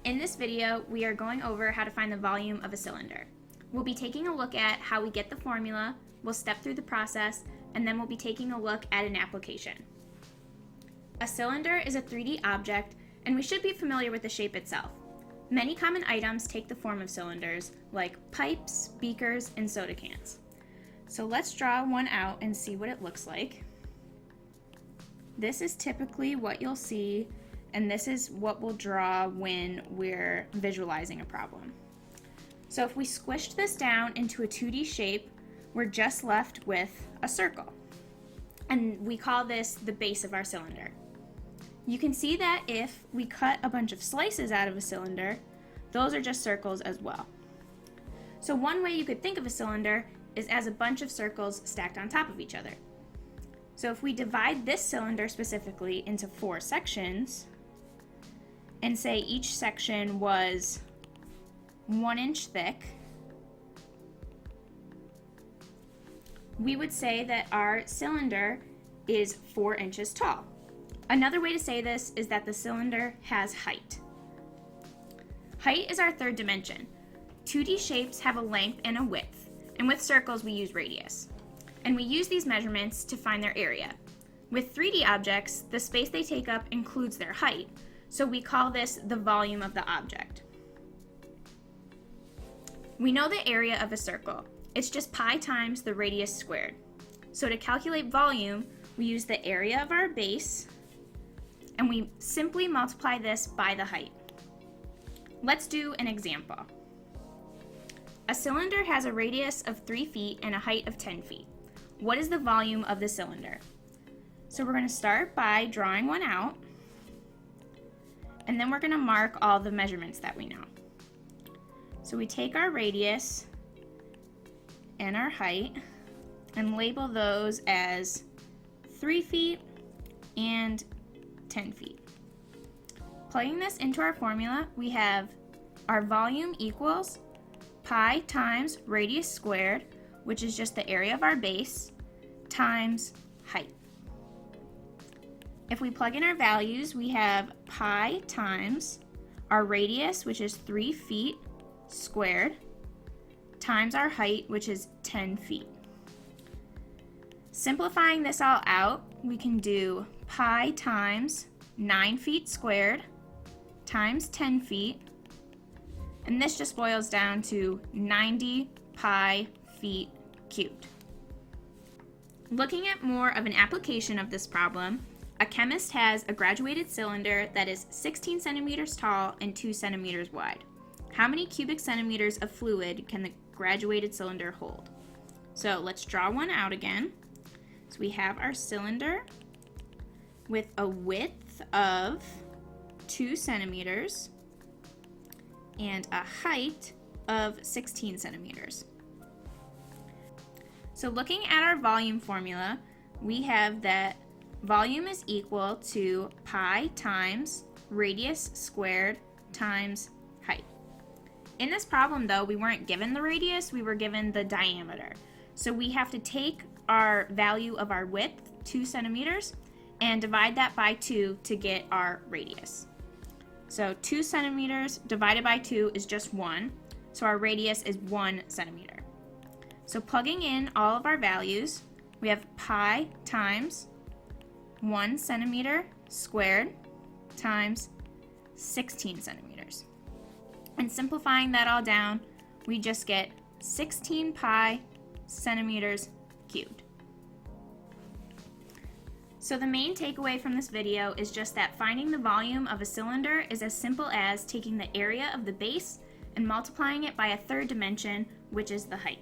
In this video, we are going over how to find the volume of a cylinder. We'll be taking a look at how we get the formula, we'll step through the process, and then we'll be taking a look at an application. A cylinder is a 3D object, and we should be familiar with the shape itself. Many common items take the form of cylinders, like pipes, beakers, and soda cans. So let's draw one out and see what it looks like. This is typically what you'll see, and this is what we'll draw when we're visualizing a problem. So if we squished this down into a 2D shape, we're just left with a circle. And we call this the base of our cylinder. You can see that if we cut a bunch of slices out of a cylinder, those are just circles as well. So one way you could think of a cylinder is as a bunch of circles stacked on top of each other. So if we divide this cylinder specifically into 4 sections, and say each section was 1 inch thick, we would say that our cylinder is 4 inches tall. Another way to say this is that the cylinder has height. Height is our third dimension. 2D shapes have a length and a width, and with circles we use radius. And we use these measurements to find their area. With 3D objects, the space they take up includes their height, so we call this the volume of the object. We know the area of a circle. It's just pi times the radius squared. So to calculate volume, we use the area of our base, and we simply multiply this by the height. Let's do an example. A cylinder has a radius of 3 feet and a height of 10 feet. What is the volume of the cylinder? So we're going to start by drawing one out, and then we're going to mark all the measurements that we know. So we take our radius and our height and label those as 3 feet and 10 feet. Plugging this into our formula, we have our volume equals pi times radius squared, which is just the area of our base, times height. If we plug in our values, we have pi times our radius, which is 3 feet squared, times our height, which is 10 feet. Simplifying this all out, we can do pi times 9 feet squared times 10 feet, and this just boils down to 90 pi feet cubed. Looking at more of an application of this problem, a chemist has a graduated cylinder that is 16 centimeters tall and 2 centimeters wide. How many cubic centimeters of fluid can the graduated cylinder hold? So let's draw one out again. So we have our cylinder with a width of 2 centimeters and a height of 16 centimeters. So looking at our volume formula, we have that volume is equal to pi times radius squared times height. In this problem though, we weren't given the radius, we were given the diameter. So we have to take our value of our width, 2 centimeters, and divide that by 2 to get our radius. So 2 centimeters divided by 2 is just 1, so our radius is 1 centimeter. So plugging in all of our values, we have pi times 1 centimeter squared times 16 centimeters. And simplifying that all down, we just get 16 pi centimeters cubed. So the main takeaway from this video is just that finding the volume of a cylinder is as simple as taking the area of the base and multiplying it by a third dimension, which is the height.